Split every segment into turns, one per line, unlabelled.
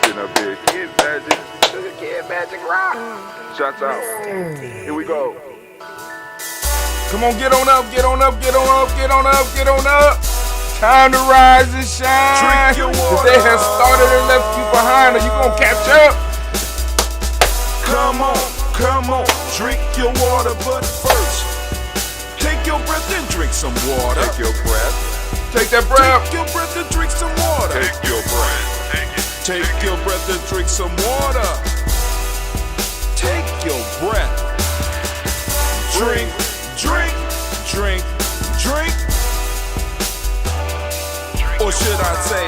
Magic up here. Kid Magic. Kid Magic rock. Shouts out. Here we go. Come on, get on up, get on up, get on up, get on up, get on up. Time to rise and shine. Cause they have started and left you behind. Are you gonna catch up?
Come on, drink your water, but first, take your breath and drink some water.
Take your breath. Take that breath.
Take your breath and drink some water.
Take your breath. Take it.
Take your breath and drink some water. Take your breath. Drink, drink, drink, drink. Or should I say,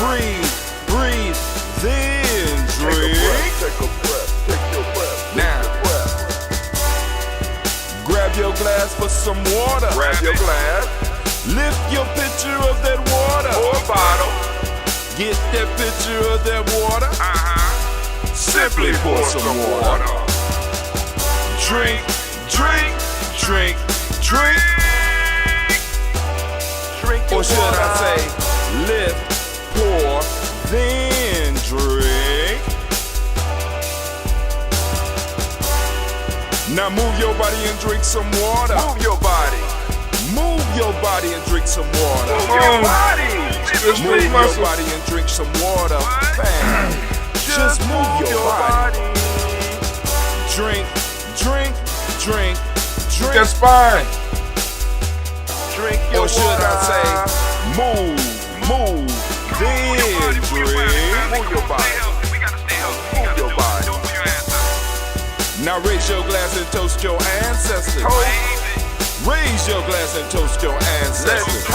breathe, breathe, then drink.
Take a breath. Take your breath.
Now, grab your glass for some water.
Grab your glass.
Lift your pitcher of that water.
Or bottle.
Get that pitcher of that water. Simply pour some water. Drink, drink, drink, drink.
Drink your
or should
water.
I say, lift, pour, then drink. Now move your body and drink some water.
Move your body.
Move your body and drink some water.
Move your body.
Just move your body and drink some water. Bam. Just move your body. Drink, drink, drink, drink.
That's fine. Drink your
or should
water.
I say, move, then drink.
Move your body. Move your body.
Now raise your glass and toast your ancestors. Raise your glass and toast your ancestors.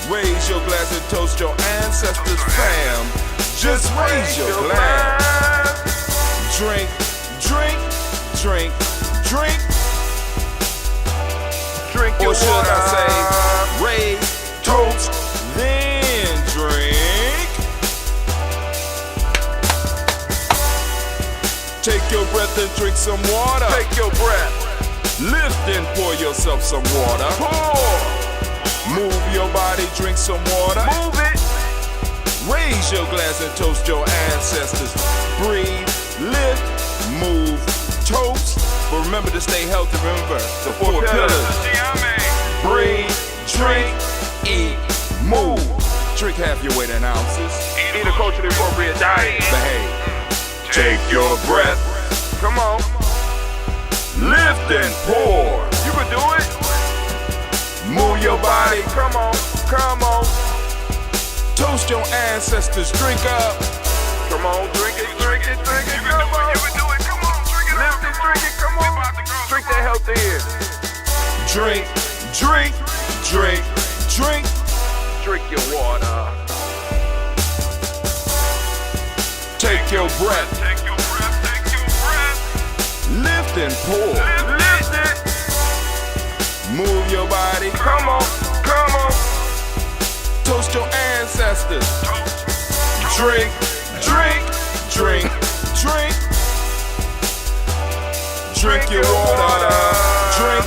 Raise your glass and toast your ancestors, fam. Just raise your glass. Drink, drink, drink, drink.
Drink your
or should
water.
I say, raise, toast, then drink. Take your breath and drink some water.
Take your breath.
Lift and pour yourself some water.
Pour.
Move your body, drink some water.
Move it.
Raise your glass and toast your ancestors. Breathe, lift, move, toast. But remember to stay healthy. Remember the four pillars. Breathe, drink, eat, move. Drink half your weight in ounces.
Eat a culturally appropriate diet.
Behave. Take your breath.
Come on.
Lift and pour.
You can do it.
Move your body.
Come on. Come on.
Toast your ancestors. Drink up.
Come on. Drink it. Drink it. Drink it. Come on. You can do it. Come on. Drink it. Lift it. Drink it. Come on. Drink that health in.
Drink, drink, drink, drink.
Drink your water.
Take your breath.
Take your breath. Take your breath.
Lift and pour.
Lift it.
Move your body.
Come on. Come on.
Toast your ancestors. Drink, drink, drink, drink. Drink your water. Drink,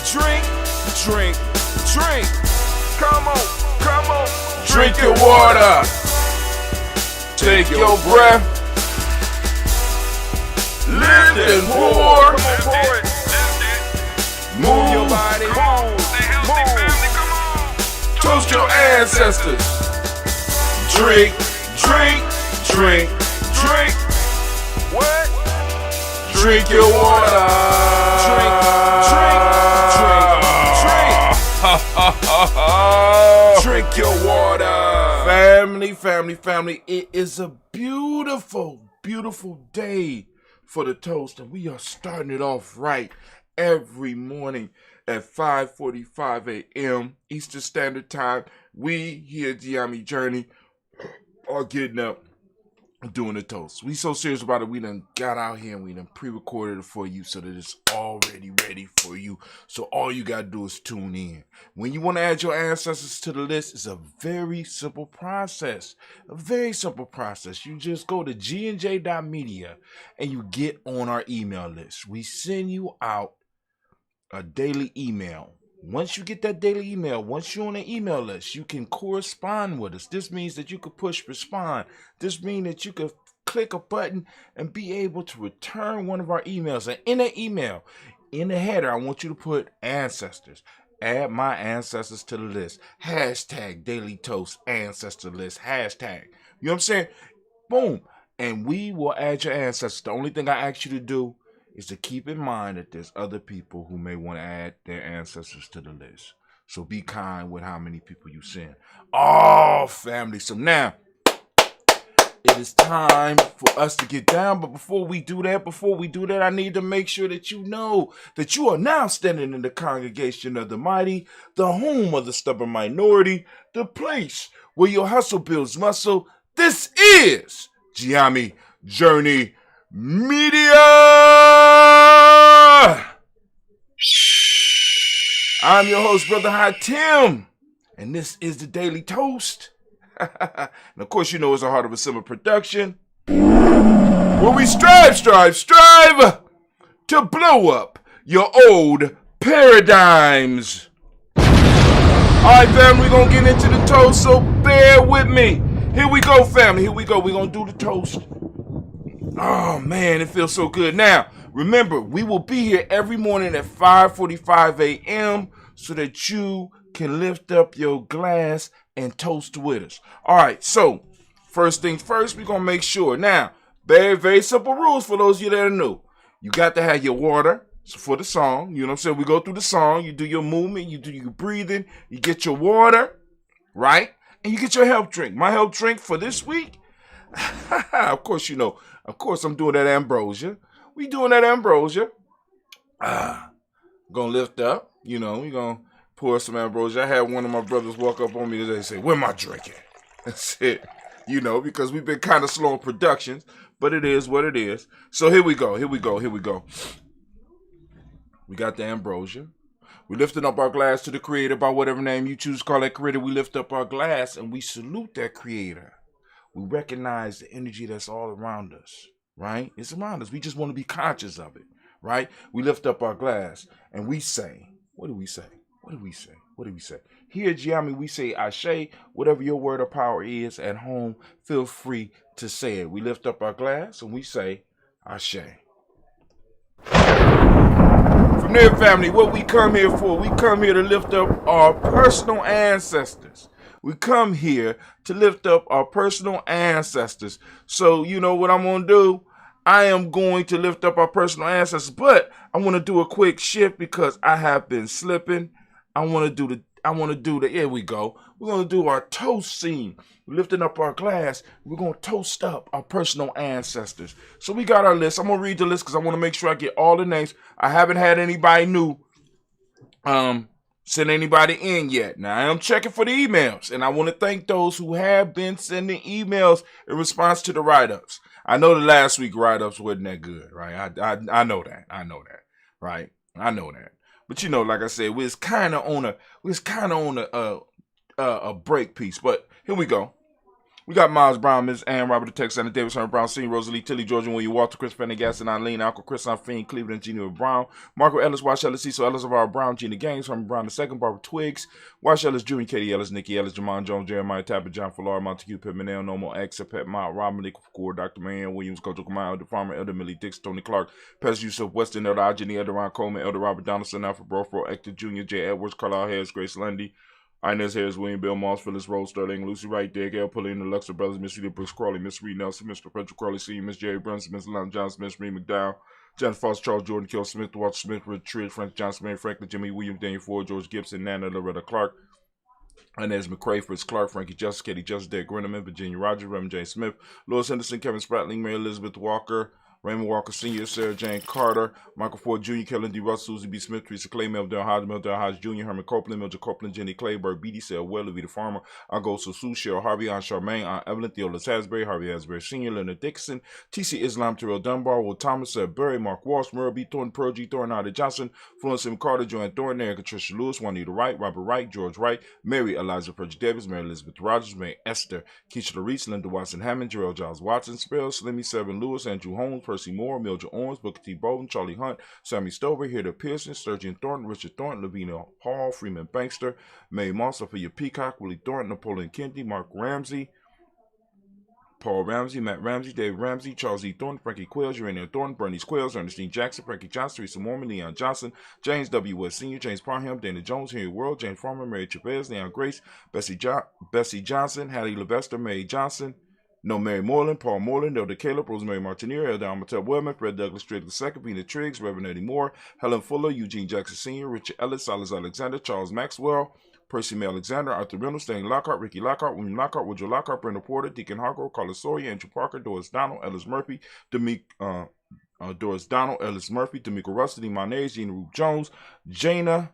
drink, drink, drink.
Come on. Come on.
Drink your water. Take your breath. Lift and pour.
Come on. Pour it.
Move your body.
Move.
Toast your ancestors. Drink, drink, drink, drink.
What?
Drink your water. Drink, drink, drink, drink. Drink your water. Family. It is a beautiful, beautiful day for the toast. And we are starting it off right every morning at 5:45 a.m. Eastern Standard Time. We here at Giami Journey are getting up and doing the toast. We so serious about it, we done got out here and we done pre-recorded it for you so that it's already ready for you. So all you gotta do is tune in. When you want to add your ancestors to the list, it's a very simple process. You just go to gnj.media and you get on our email list. We send you out a daily email Once you get that daily email, once you're on the email list, you can correspond with us. This means that you could push respond. This means that you could click a button and be able to return one of our emails. And in that email, in the header, I want you to put ancestors. Add my ancestors to the list. Hashtag Daily Toast ancestor list. Hashtag. You know what I'm saying? Boom. And we will add your ancestors. The only thing I ask you to do is to keep in mind that there's other people who may want to add their ancestors to the list. So be kind with how many people you send. Oh, family. So now, it is time for us to get down. But before we do that, I need to make sure that you know that you are now standing in the congregation of the mighty, the home of the stubborn minority, the place where your hustle builds muscle. This is Giami Journey Media. I'm your host, Brother High Tim, and this is the Daily Toast. And of course, you know it's a Heart of a Simmer production, where we strive to blow up your old paradigms. Alright, fam, we're gonna get into the toast, so bear with me. Here we go, family. Here we go. We're gonna do the toast. Oh man, it feels so good. Now, remember, we will be here every morning at 5:45 a.m. so that you can lift up your glass and toast with us. All right, so first things first, we're going to make sure. Now, very, very simple rules for those of you that are new. You got to have your water for the song. You know what I'm saying? We go through the song. You do your movement. You do your breathing. You get your water, right? And you get your health drink. My health drink for this week, of course, you know. Of course, I'm doing that ambrosia. We doing that ambrosia. Gonna lift up. You know, we gonna pour some ambrosia. I had one of my brothers walk up on me today and say, "Where my drink at?" That's it. You know, because we've been kind of slow in productions, but it is what it is. So here we go. We got the ambrosia. We lifting up our glass to the Creator by whatever name you choose to call that Creator. We lift up our glass and we salute that Creator. We recognize the energy that's all around us, right? It's around us. We just want to be conscious of it, right? We lift up our glass and we say, what do we say? Here at Giami, we say Ashe. Whatever your word of power is at home, feel free to say it. We lift up our glass and we say Ashe. From there, family, what we come here for? We come here to lift up our personal ancestors. We come here to lift up our personal ancestors. So, you know what I'm going to do? I am going to lift up our personal ancestors, but I want to do a quick shift because I have been slipping. Here we go. We're going to do our toast scene. We're lifting up our glass. We're going to toast up our personal ancestors. So we got our list. I'm going to read the list because I want to make sure I get all the names. I haven't had anybody new send anybody in yet. Now, I am checking for the emails, and I want to thank those who have been sending emails in response to the write-ups. I know the last week write-ups wasn't that good, right? I know that, right? I know that. But you know, like I said, we was kind of on a break piece. But here we go. We got Miles Brown, Ms. Ann, Robert the Tex, Santa Davis, Herman Brown, Senior, Rosalie, Tilly, Georgia, William, Walter, Chris Pendergast, and Eileen, Uncle Chris, Fiend, Cleveland, Gina Brown, Marco Ellis, Wash Ellis, Cecil Ellis, of our Brown, Gina Gaines, Herman Brown II, Barbara Twiggs, Wash Ellis, Jr., Katie Ellis, Nikki Ellis, Jamon Jones, Jeremiah Tapper, John Fallar, Montague, Pitt Manel, Nomo X, Pet Mount, Rob Malik, Core, Dr. Marianne Williams, Coach Kamau, Elder Farmer, Elder Millie Dix, Tony Clark, Pastor Yusuf Weston, Elder Ajani, Elder Ron Coleman, Elder Robert Donaldson, Alfred Brofro, Hector Jr., J. Edwards, Carlisle Harris, Grace Lundy, Inez Harris, William Bill Moss, Phyllis Rose, Sterling, Lucy Wright, Derek L. Pulley, the Luxor Brothers, Miss Rita Brooks Crawley, Miss Reed Nelson, Mr. Patrick Crawley, Sr., Miss Jerry Brunson, Miss Lon Johnson, Miss Reed McDowell, John Foster, Charles Jordan, Kel Smith, Walter Smith, Richard Frank Johnson, Mary Franklin, Jimmy Williams, Daniel Ford, George Gibson, Nana Loretta Clark, Inez McCrae, Fritz Clark, Frankie Justice, Katie Justice, Derek Grinneman, Virginia Rogers, Reverend James Smith, Louis Henderson, Kevin Spratling, Mary Elizabeth Walker, Raymond Walker Sr., Sarah Jane Carter, Michael Ford Jr., Kellen D. Russell, Susie B. Smith, Teresa Clay, Meldell Hodge Jr., Herman Copeland, Mildred Copeland, Jenny Clayberg, B.D. Sale, Well, the Farmer, Agosto Sue, Cheryl Harvey, Aunt Charmaine, Aunt Evelyn, Theolis Hasbury, Harvey Hasbury Sr., Leonard Dixon, T.C. Islam, Terrell Dunbar, Will Thomas, Seth Berry, Mark Walsh, Merle B. Thornton, Pearl G. Thornton, Ida Johnson, Florence M. Carter, Joanne Thornton, Erica Tricia Lewis, Juanita Wright, Robert Wright, George Wright, Mary Eliza Purge Davis, Mary Elizabeth Rogers, Mary Esther, Keisha Larice, Linda Watson Hammond, Gerald Giles Watson, Spell, Slimmy Seven Lewis, Andrew Holmes, Percy Moore, Mildred Owens, Booker T. Bolden, Charlie Hunt, Sammy Stover, Hilda Pearson, Sturgeon Thornton, Richard Thornton, Lavina Hall, Freeman Bankster, Mae Moss, Sophia Peacock, Willie Thornton, Napoleon Kennedy, Mark Ramsey, Paul Ramsey, Matt Ramsey, David Ramsey, Charles E. Thornton, Frankie Quills, Urania Thornton, Bernice Quills, Ernestine Jackson, Frankie Johnson, Teresa Mormon, Leon Johnson, James W. West Sr., James Parham, Dana Jones, Henry World, James Farmer, Mary Chavez, Leon Grace, Bessie Johnson, Hattie Levester, Mary Johnson, Mary Moreland, Paul Moreland, Elder Caleb, Rosemary Martineer, Elder Amateur Wellman, Fred Douglas Strait II, Pina Triggs, Reverend Eddie Moore, Helen Fuller, Eugene Jackson Sr., Richard Ellis, Silas Alexander, Charles Maxwell, Percy May Alexander, Arthur Reynolds, Stan Lockhart, Ricky Lockhart, William Lockhart, Woodrow Lockhart, Brenda Porter, Deacon Hargrove, Carla Sawyer, Andrew Parker, Doris Donald, Ellis Murphy, Doris Donald, Ellis Murphy, D'Amico Russell, Imani, Gina Ruth Jones, Jana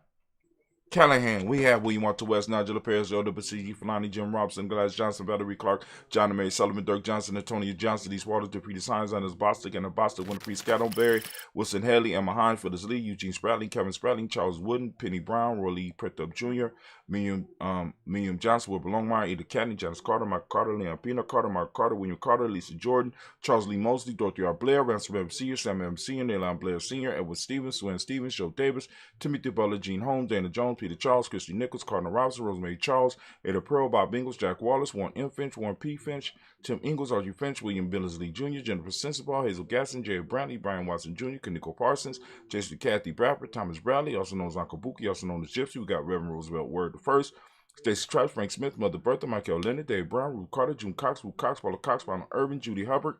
Callahan. We have William Walter West, Nigel Perez, Elder Basigi, Fulani, Jim Robson, Gladys Johnson, Valerie Clark, John and Mary Sullivan, Dirk Johnson, Antonia Johnson, East Waters, Dupree Signs, Anders Bostic, and Bostic, Winfrey Scatterberry, Wilson Haley, Emma Hines, Phyllis Lee, Eugene Spratling, Kevin Spratling, Charles Wooden, Penny Brown, Roy Lee Pretup Jr., William Johnson, Wilbur Longmire, Ada Cadney, Janice Carter, Mike Carter, Leon Pino Carter, Mark Carter, William Carter, Lisa Jordan, Charles Lee Mosley, Dorothy R. Blair, Ransom M. Sr., Sam M. Sr., Neilon Blair Sr., Edward Stevens, Swen Stevens, Joe Davis, Timothy Butler, Gene Holmes, Dana Jones, Peter Charles, Christy Nichols, Cardinal Robinson, Rosemary Charles, Ada Pearl, Bob Ingles, Jack Wallace, Warren M. Finch, Warren P. Finch, Tim Ingles, Archie Finch, William Billingsley Jr., Jennifer Sensabaugh, Hazel Gasson, Jerry Brantley, Brian Watson Jr., Kaniko Parsons, Jason Kathy Bradford, Thomas Bradley, also known as Uncle Buki, also known as Gypsy. We got Reverend Roosevelt Word the First, Stacey Tribe, Frank Smith, Mother Bertha, Michael Leonard, Dave Brown, Ruth Carter, June Cox, Ruth Cox, Paula Cox, Ronald Irvin, Judy Hubbard,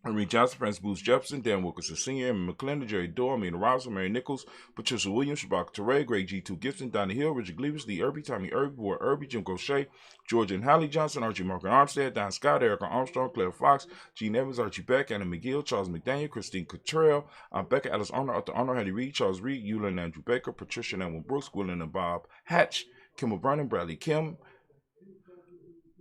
Henry Johnson, Francis Booth Jefferson, Dan Wilkerson Sr., Emma McClendon, Jerry Doyle, Amina Robinson, Mary Nichols, Patricia Williams, Shabaka Teray, Greg G2 Gibson, Donnie Hill, Richard Gleavis, Lee Irby, Tommy Irby, Boyd Irby, Jim Gaucher, Georgia and Hallie Johnson, Archie Mark Armstead, Don Scott, Erica Armstrong, Claire Fox, Gene Evans, Archie Beck, Anna McGill, Charles McDaniel, Christine Cottrell, Becca Alice Arnold, Arthur Arnold, Hattie Reed, Charles Reed, Eula and Andrew Baker, Patricia and Edwin Brooks, Gwilyn and Bob Hatch, Kimball Brennan, Bradley Kim,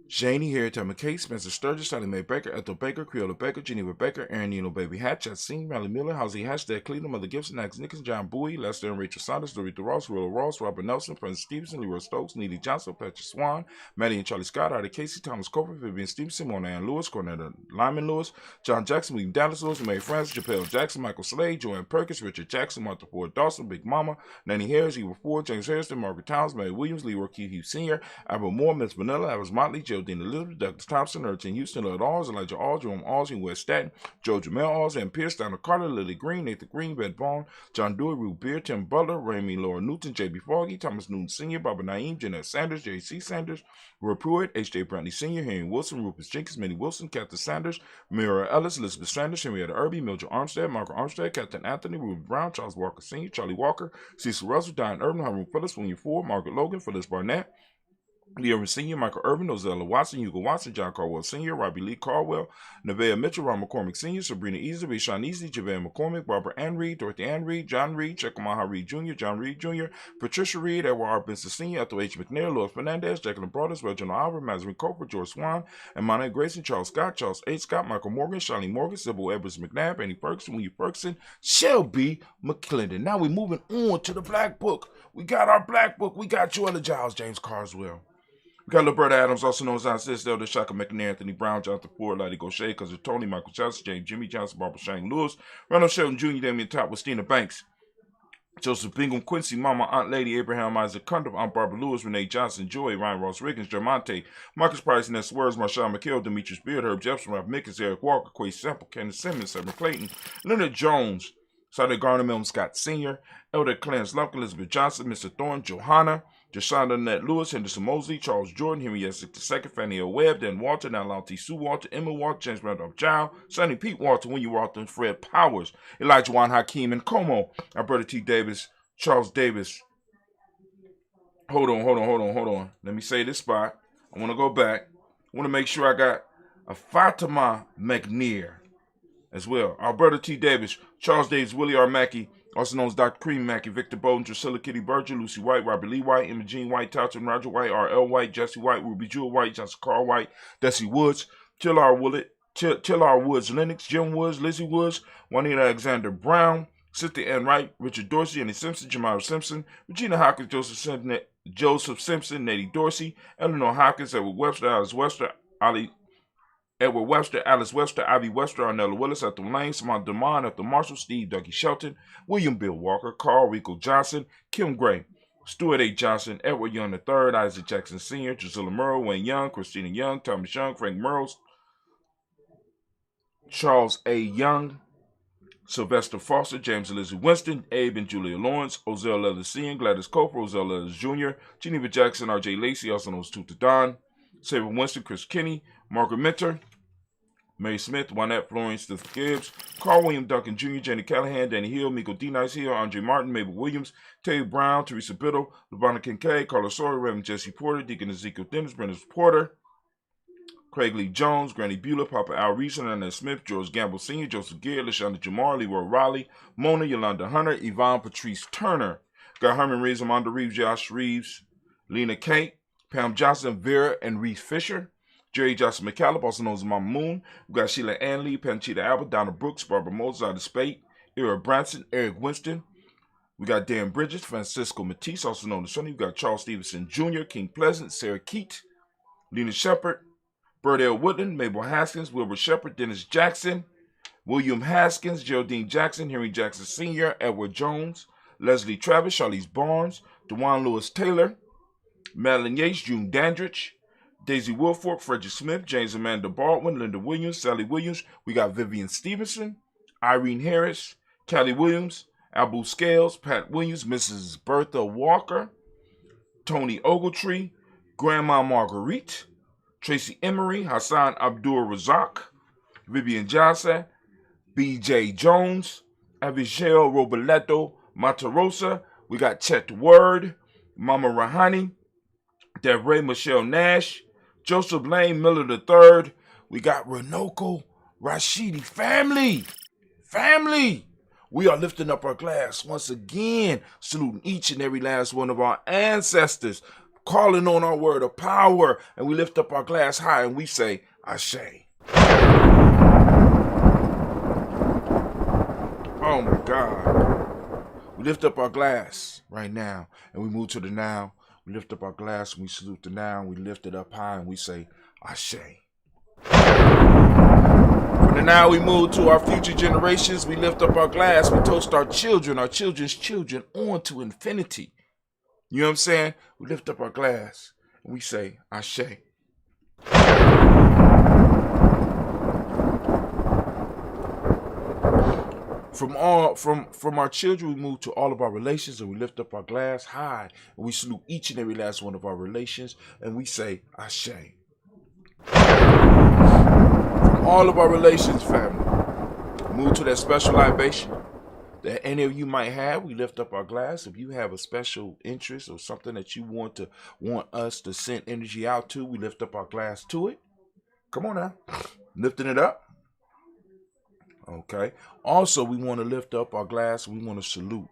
Janie, Harriet Tubman Case, Spencer Sturgis, Sally Mae Baker, Ethel Baker, Creola Baker, Geneva Baker, Aaron Nino Baby Hatch, Singh, Riley Miller, Halsey Hatch, Dad Cleveland, Mother Gibson, Max Nichols, John Bowie, Lester and Rachel Saunders, Dorita Ross, Willow Ross, Robert Nelson, Francis Stevenson, Leroy Stokes, Neely Johnson, Patrick Swan, Maddie and Charlie Scott, Artie Casey, Thomas Coper, Vivian Stevenson, Mona Ann Lewis, Cornetta Lyman Lewis, John Jackson, William Dallas Lewis, Mary Francis, Japel Jackson, Michael Slade, Joanne Perkins, Richard Jackson, Martha Ford Dawson, Big Mama, Nanny Harris, Eva Ford, James Harrison, Margaret Towns, Mary Williams, Leroy Keith Sr., Albert Moore, Miss Vanilla, Alice Motley, Geraldine Elizabeth, Douglas Thompson, Urchin Houston, Lord Alls, Elijah Alls, Jerome Alls, West Staten, Joe Jamel Alls, and Pierce, Donna Carter, Lily Green, Nathan Green, Bed Bond, John Dewey, Ruth Beer, Tim Butler, Raymond Laura Newton, J.B. Foggy, Thomas Newton Sr., Barbara Naeem, Jeanette Sanders, J.C. Sanders, Roy Pruitt, H.J. Brantley Sr., Henry Wilson, Rufus Jenkins, Minnie Wilson, Captain Sanders, Mira Ellis, Elizabeth Sanders, Henrietta Irby, Mildred Armstead, Margaret Armstead, Captain Anthony, Ruth Brown, Charles Walker Sr., Charlie Walker, Cecil Russell, Diane Urban, Harun Phillips, William Ford, Margaret Logan, Phyllis Barnett, Lee Irvin Sr., Michael Irvin, Ozella Watson, Hugo Watson, John Caldwell Sr., Robbie Lee Caldwell, Nevaeh Mitchell, Ron McCormick Sr., Sabrina Easley, Rashawn Easley, JaVale McCormick, Barbara Ann Reed, Dorothy Ann Reed, John Reed, Chekamaha Reed Jr., John Reed Jr., Patricia Reed, Edward R. Benson Sr., Ethel H. McNair, Louis Fernandez, Jacqueline Broadus, Reginald Albert, Mazarin Coper, George Swan, Imani Grayson, Charles Scott, Charles H. Scott, Michael Morgan, Charlene Morgan, Sybil Edwards McNabb, Annie Ferguson, William Ferguson, Shelby McClendon. Now we're moving on to the Black Book. We got our Black Book. We got Joella Giles, James Carswell. We got Roberta Adams, also known as Aunt Sis, Elder Shaka McNair, Anthony Brown, Jonathan Ford, Lottie Gaucher, Cousin Tony, Michael Johnson, James Jimmy Johnson, Barbara Shane Lewis, Ronald Shelton Jr., Damian Top, Stina Banks, Joseph Bingham, Quincy, Mama, Aunt Lady, Abraham Isaac Cundiff, Aunt Barbara Lewis, Renee Johnson, Joy, Ryan Ross Riggins, Germonte, Marcus Price, Ness Words, Marshawn McHale, Demetrius Beard, Herb Jefferson, Ralph Mickens, Eric Walker, Quay Semple, Kenneth Simmons, Seven Clayton, Leonard Jones, Sonny Garner, Milton Scott Sr., Elder Clarence Lumpkin, Elizabeth Johnson, Mr. Thorne, Johanna, Jashonda Nett Lewis, Henderson Mosley, Charles Jordan, Henry Essex II, Fannie L. Webb, Dan Walter, Now T. Sue Walter, Emma Walter, James Randolph Giles, Sonny Pete Walter, William Walter, Fred Powers, Elijah Juan Hakeem, and Como, Alberta T. Davis, Charles Davis. Hold on. Let me say this spot. I want to go back. I want to make sure I got a Fatima McNear as well. Alberta T. Davis, Charles Davis, Willie R. Mackey, also known as Dr. Cream Mackey, Victor Bowden, Drusilla Kitty Berger, Lucy White, Robert Lee White, Emma Jean White, Towson Roger White, R.L. White, Jesse White, Ruby Jewel White, Johnson Carl White, Desi Woods, Tillar Woods Lennox, Jim Woods, Lizzie Woods, Juanita Alexander Brown, Cynthia Ann Wright, Richard Dorsey, Annie Simpson, Jamila Simpson, Regina Hawkins, Joseph Simpson, Nettie Dorsey, Eleanor Hawkins, Edward Webster, Alice Webster, Ali Edward Webster, Alice Webster, Ivy Webster, Arnella Willis, Ethel Lane, Samantha Demond, Ethel Marshall, Steve Dougie Shelton, William Bill Walker, Carl Rico Johnson, Kim Gray, Stuart A. Johnson, Edward Young III, Isaac Jackson Sr., Drusilla Murrow, Wayne Young, Christina Young, Thomas Young, Frank Murrows, Charles A. Young, Sylvester Foster, James Elizabeth Winston, Abe and Julia Lawrence, Ozell Leathers Sr., Gladys Cooper, Ozell Leathers Jr., Geneva Jackson, R.J. Lacey, also known as Tuta Don, Saber Winston, Chris Kinney, Margaret Minter, Mary Smith, Juanette Florence, Stephen Gibbs, Carl William Duncan Jr., Jenny Callahan, Danny Hill, Miko D. Nice Hill, Andre Martin, Mabel Williams, Terry Brown, Teresa Biddle, LeBron Kincaid, Carlos Sawyer, Reverend Jesse Porter, Deacon Ezekiel Dennis, Brendan Porter, Craig Lee Jones, Granny Bueller, Papa Al Reese, Annette Smith, George Gamble Sr., Joseph Gear, LaShonda Jamar, Leroy Riley, Mona, Yolanda Hunter, Yvonne Patrice Turner, got Herman Reeves, Amanda Reeves, Josh Reeves, Lena Kate, Pam Johnson, Vera and Reese Fisher, Jerry Johnson McCallum, also known as Mama Moon. We got Sheila Ann Lee, Panchita Albert, Donna Brooks, Barbara Moses out of Spate, Ira Branson, Eric Winston. We got Dan Bridges, Francisco Matisse, also known as Sonny. We got Charles Stevenson Jr., King Pleasant, Sarah Keat, Lena Shepard, Burdell Woodland, Mabel Haskins, Wilbur Shepard, Dennis Jackson, William Haskins, Geraldine Jackson, Henry Jackson Sr., Edward Jones, Leslie Travis, Charlize Barnes, DeJuan Lewis Taylor, Madeline Yates, June Dandridge, Daisy Wilfork, Frederick Smith, James Amanda Baldwin, Linda Williams, Sally Williams. We got Vivian Stevenson, Irene Harris, Callie Williams, Abu Scales, Pat Williams, Mrs. Bertha Walker, Tony Ogletree, Grandma Marguerite, Tracy Emery, Hassan Abdul Razak, Vivian Johnson, B.J. Jones, Avichelle Roboletto Matarosa. We got Chet Word, Mama Rahani, Devray Michelle Nash, Joseph Lane Miller III. We got Renoko Rashidi. Family. We are lifting up our glass once again, saluting each and every last one of our ancestors, calling on our word of power, and we lift up our glass high and we say, Ashe. Oh my God. We lift up our glass right now and we move to the now. We lift up our glass and we salute the now. We lift it up high and we say, Ashe. From the now we move to our future generations. We lift up our glass. We toast our children, our children's children on to infinity. You know what I'm saying? We lift up our glass and we say, Ashe. From our children, we move to all of our relations and we lift up our glass high and we salute each and every last one of our relations and we say, Ashe. From all of our relations, family, move to that special libation that any of you might have. We lift up our glass. If you have a special interest or something that you want us to send energy out to, we lift up our glass to it. Come on now. Lifting it up. Okay. Also, we want to lift up our glass. We want to salute.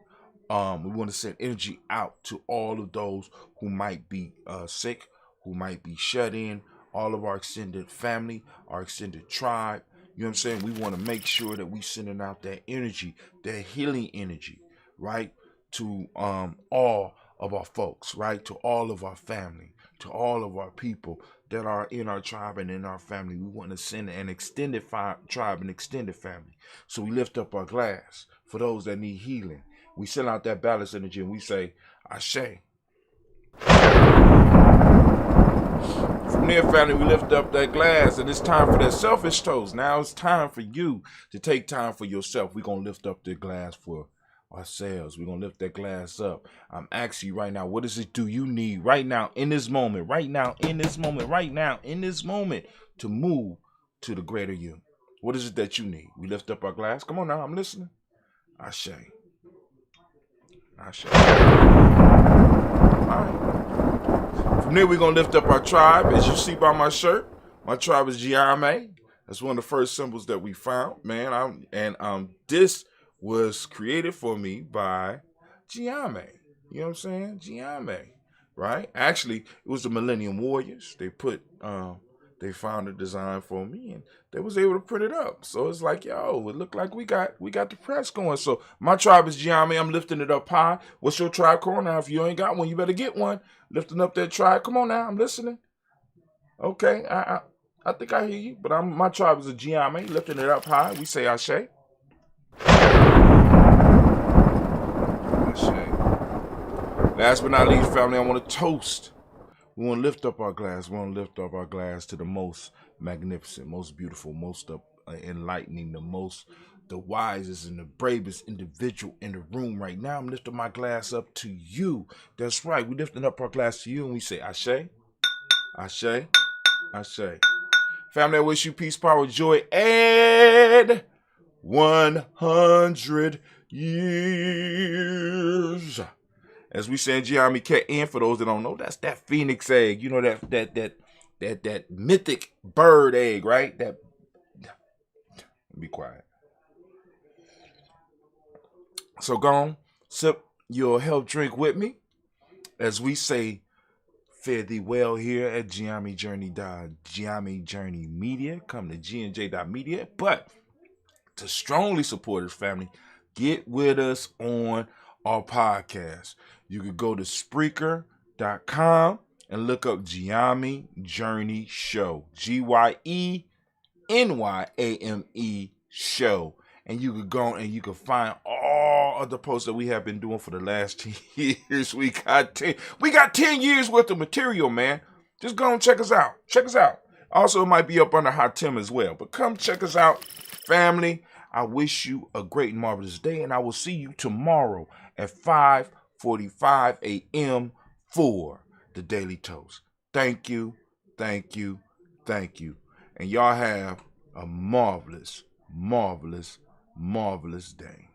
We want to send energy out to all of those who might be sick, who might be shut in, all of our extended family, our extended tribe. You know what I'm saying? We want to make sure that we sending out that energy, that healing energy, right? To all of our folks, right? To all of our family, to all of our people that are in our tribe and in our family. We want to send an extended tribe and extended family. So we lift up our glass for those that need healing. We send out that balance energy and we say, Ashe. From there, family, we lift up that glass and it's time for that selfish toast. Now it's time for you to take time for yourself. We're going to lift up the glass for ourselves. We're going to lift that glass up. I'm asking you right now, what is it do you need right now in this moment, to move to the greater you? What is it that you need? We lift up our glass. Come on now, I'm listening. Ashe. All right. From there, we're going to lift up our tribe. As you see by my shirt, my tribe is Giame. That's one of the first symbols that we found, man. This was created for me by Giame. You know what I'm saying? Giame, right? Actually, it was the Millennium Warriors. They found a design for me and they was able to print it up. So it's like, yo, it looked like we got the press going. So my tribe is Giame. I'm lifting it up high. What's your tribe called now? If you ain't got one, you better get one. Lifting up that tribe. Come on now, I'm listening. Okay, I think I hear you, but my tribe is a Giami, lifting it up high. We say Ashe. Ashe. Last but not least, family, I want to toast. We want to lift up our glass. We want to lift up our glass to the most magnificent, most beautiful, most enlightening, the wisest and the bravest individual in the room right now. I'm lifting my glass up to you. That's right. We're lifting up our glass to you, and we say Ashe, Ashe, Ashe. Family, I wish you peace, power, joy, and 100 years. As we say in Giami Cat, and for those that don't know, that's that phoenix egg. You know, that mythic bird egg, right? Be quiet. So go on, sip your health drink with me as we say, fare thee well here at Giami Journey Media. Come to GNJ.media. But to strongly support us, family, get with us on our podcast. You could go to Spreaker.com and look up Giami Journey Show. GYENYAME Show. And you could go and you can find all of the posts that we have been doing for the last 10 years. We got 10 years worth of material, man. Just go and check us out. Check us out. Also, it might be up under Hot Tim as well. But come check us out, family. I wish you a great and marvelous day. And I will see you tomorrow at 5:45 a.m. for the Daily Toast. Thank you, thank you, thank you. And y'all have a marvelous, marvelous, marvelous day.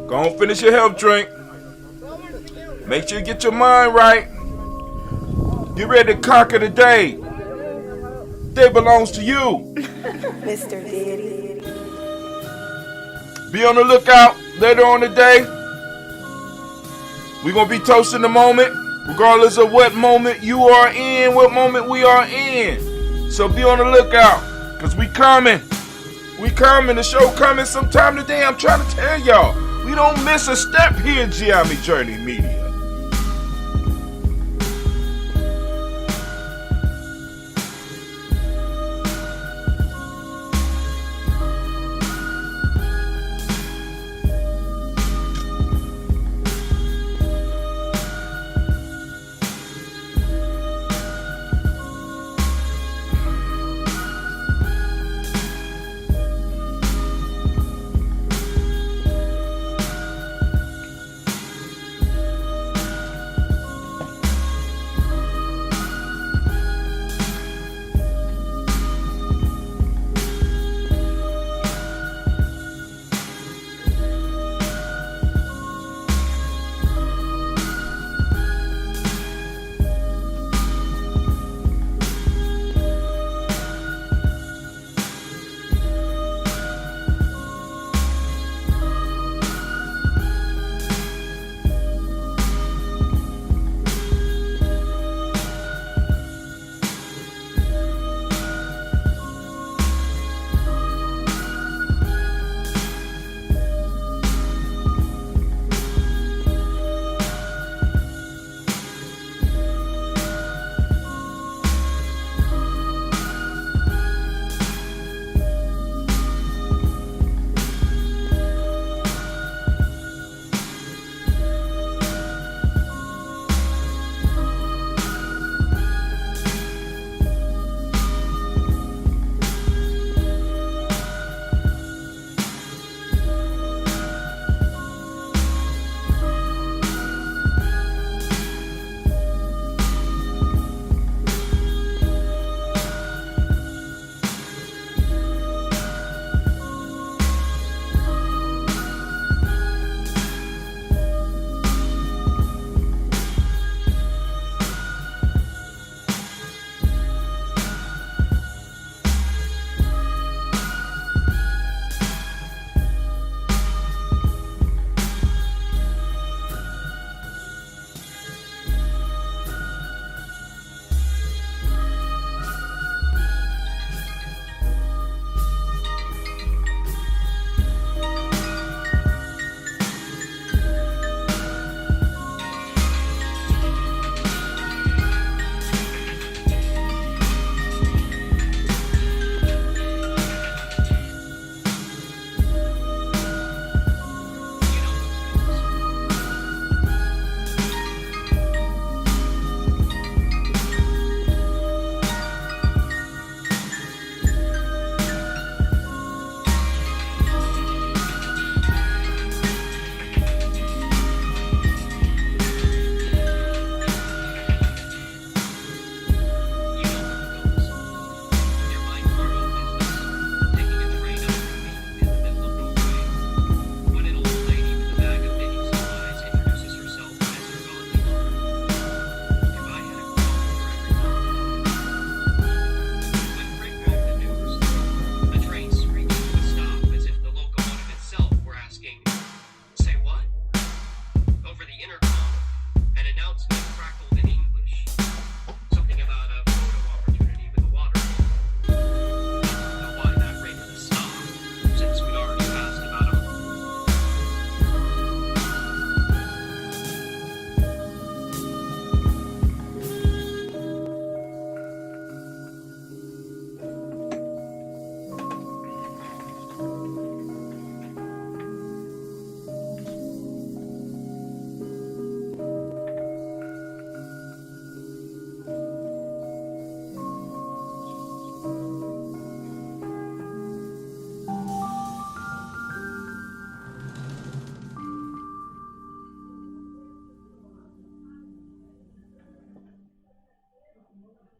Go on, finish your health drink. Make sure you get your mind right. Get ready to conquer the day. Day belongs to you.
Mr. Diddy.
Be on the lookout later on today. We're going to be toasting the moment, regardless of what moment you are in, what moment we are in. So be on the lookout, because we coming. We coming. The show coming sometime today. I'm trying to tell y'all. We don't miss a step here in Giami Journey Media.